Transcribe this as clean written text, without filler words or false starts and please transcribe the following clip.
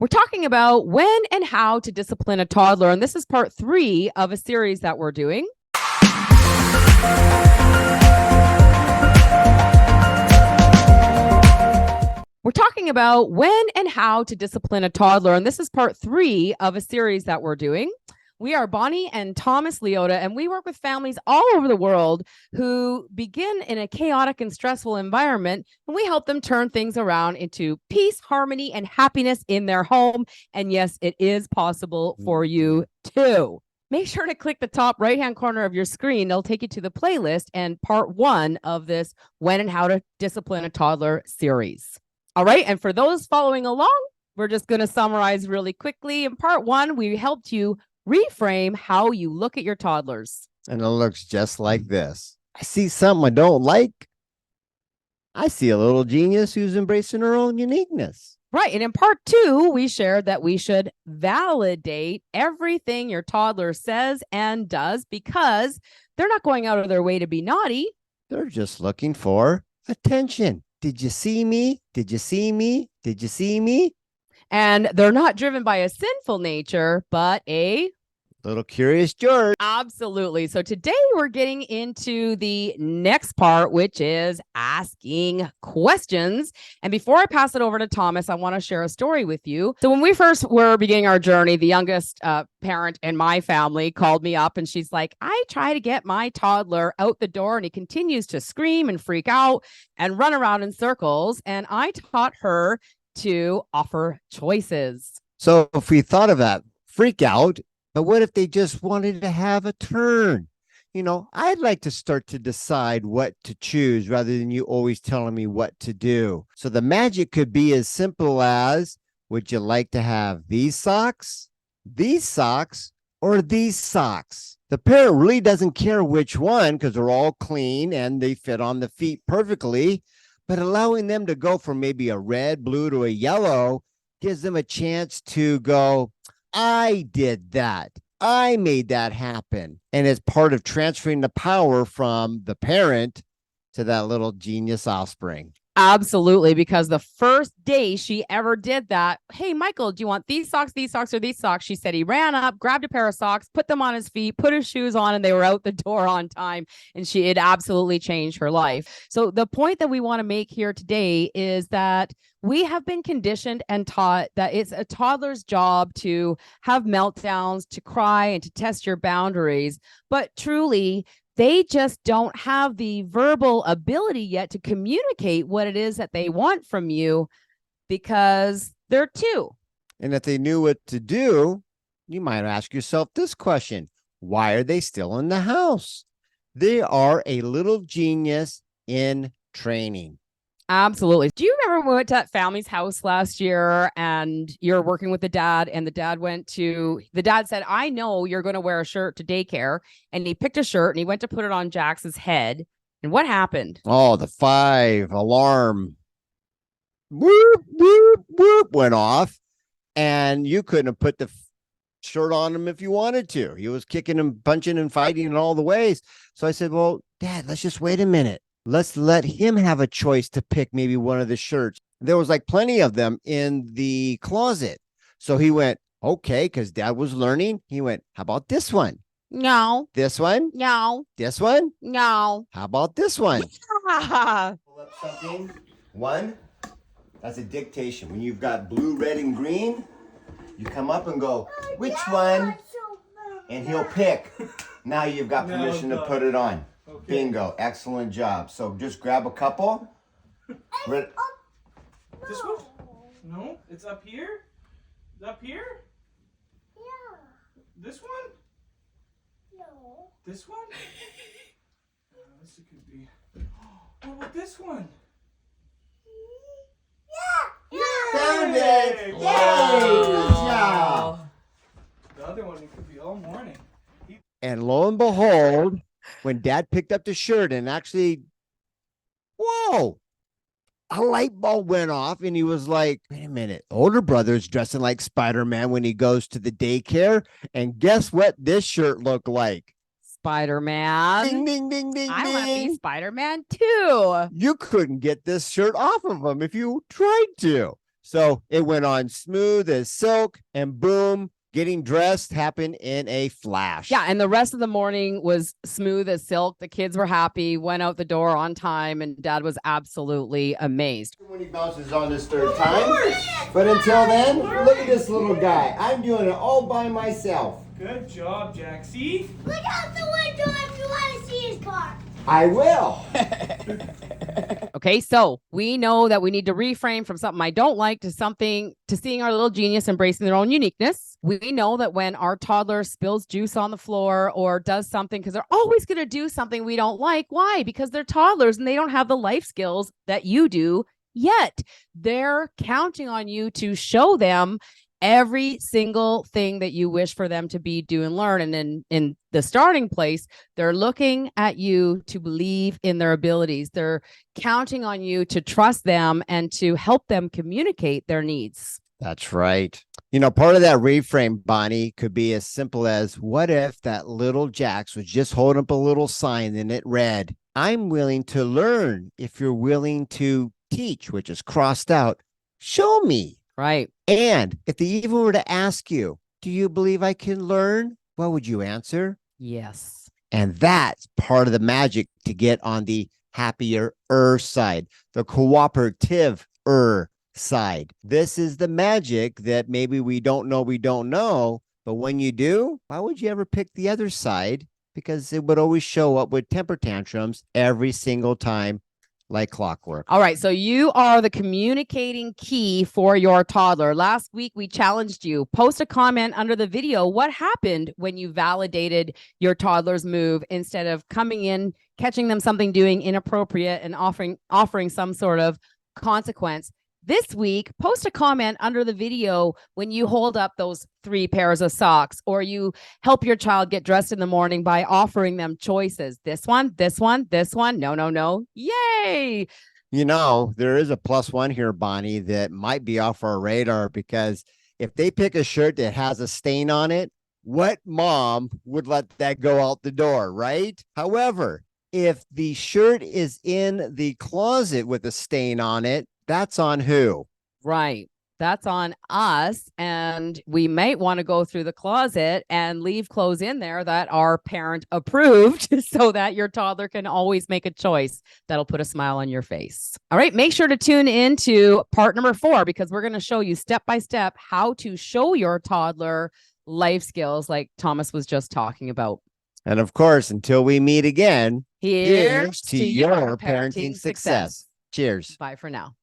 We're talking about when and how to discipline a toddler, and this is part 3 of a series that we're doing. We're talking about when and how to discipline a toddler, and this is part 3 of a series that we're doing. We are Bonnie and Thomas Liotta, and we work with families all over the world who begin in a chaotic and stressful environment, and we help them turn things around into peace, harmony, and happiness in their home. And yes, it is possible for you too. Make sure to click the top right-hand corner of your screen. It'll take you to the playlist and part 1 of this When and How to Discipline a Toddler series. All right, and for those following along, we're just going to summarize really quickly. In part 1, we helped you reframe how you look at your toddlers. And it looks just like this. I see something I don't like. I see a little genius who's embracing her own uniqueness. Right. And in part 2, we shared that we should validate everything your toddler says and does because they're not going out of their way to be naughty. They're just looking for attention. Did you see me? Did you see me? Did you see me? And they're not driven by a sinful nature, but a little curious George. Absolutely. So today we're getting into the next part, which is asking questions. And before I pass it over to Thomas, I want to share a story with you. So when we first were beginning our journey, the youngest parent in my family called me up and she's like, I try to get my toddler out the door and he continues to scream and freak out and run around in circles. And I taught her to offer choices. So if we thought of that freak out, but what if they just wanted to have a turn? You know, I'd like to start to decide what to choose rather than you always telling me what to do. So the magic could be as simple as, would you like to have these socks, or these socks? The parent really doesn't care which one because they're all clean and they fit on the feet perfectly. But allowing them to go from maybe a red, blue to a yellow gives them a chance to go, I did that. I made that happen. And it's part of transferring the power from the parent to that little genius offspring. Absolutely, because the first day she ever did that, hey, Michael, do you want these socks, or these socks? She said he ran up, grabbed a pair of socks, put them on his feet, put his shoes on, and they were out the door on time. And it absolutely changed her life. So the point that we want to make here today is that we have been conditioned and taught that it's a toddler's job to have meltdowns, to cry, and to test your boundaries. But truly, they just don't have the verbal ability yet to communicate what it is that they want from you because they're 2. And if they knew what to do, you might ask yourself this question. Why are they still in the house? They are a little genius in training. Absolutely. Do you remember when we went to that family's house last year and you're working with the dad and the dad said, I know you're going to wear a shirt to daycare. And he picked a shirt and he went to put it on Jax's head. And what happened? Oh, the 5 alarm whoop, whoop, whoop went off. And you couldn't have put the shirt on him if you wanted to. He was kicking and punching and fighting in all the ways. So I said, well, Dad, let's just wait a minute. Let's let him have a choice to pick maybe one of the shirts. There was like plenty of them in the closet. So he went, okay, because Dad was learning. He went, how about this one? No. This one? No. This one? No. How about this one? Yeah. Pull up something. 1, that's a dictation. When you've got blue, red, and green, you come up and go, which one? And he'll pick. Now you've got permission to put it on. Okay. Bingo. Excellent job. So just grab a couple. This one? No, it's up here. Up here? Yeah. This one? No. This one? This could be. What about this one? Yeah. Found it. Yay. Good job. The other one could be all morning. And lo and behold, when Dad picked up the shirt and actually, whoa, a light bulb went off and he was like, wait a minute, older brother's dressing like Spider-Man when he goes to the daycare. And guess what this shirt looked like? Spider-Man. Ding, ding, ding, ding, I want to be ding. Spider-Man too. You couldn't get this shirt off of him if you tried to. So it went on smooth as silk, and boom, getting dressed happened in a flash. Yeah, and the rest of the morning was smooth as silk. The kids were happy, went out the door on time, and Dad was absolutely amazed. When he bounces on this third time. But until then, look at this little guy. I'm doing it all by myself. Good job, Jack. See? Look out the window if you want to see his car. I will. Okay, so we know that we need to reframe from something I don't like to something to seeing our little genius embracing their own uniqueness. We know that when our toddler spills juice on the floor or does something, because they're always going to do something we don't like. Why? Because they're toddlers and they don't have the life skills that you do yet. They're counting on you to show them every single thing that you wish for them to be, do, and learn. And in the starting place, they're looking at you to believe in their abilities. They're counting on you to trust them and to help them communicate their needs. That's right. You know, part of that reframe, Bonnie, could be as simple as, what if that little Jax was just holding up a little sign and it read, I'm willing to learn if you're willing to teach, which is crossed out. Show me. Right. And if they even were to ask you, do you believe I can learn? What would you answer? Yes. And that's part of the magic to get on the happier side, the cooperative side. This is the magic that maybe we don't know. But when you do, why would you ever pick the other side? Because it would always show up with temper tantrums every single time, like clockwork. All right. So you are the communicating key for your toddler. Last week, we challenged you. Post a comment under the video. What happened when you validated your toddler's move instead of coming in, catching them something doing inappropriate and offering some sort of consequence? This week, post a comment under the video when you hold up those 3 pairs of socks, or you help your child get dressed in the morning by offering them choices. This one, this one, this one. No, no, no. Yay. You know, there is a +1 here, Bonnie, that might be off our radar, because if they pick a shirt that has a stain on it, what mom would let that go out the door, right? However, if the shirt is in the closet with a stain on it, that's on who? Right. That's on us. And we might want to go through the closet and leave clothes in there that are parent approved so that your toddler can always make a choice that'll put a smile on your face. All right. Make sure to tune in to part number 4, because we're going to show you step by step how to show your toddler life skills like Thomas was just talking about. And of course, until we meet again, Here's to your parenting success. Cheers. Bye for now.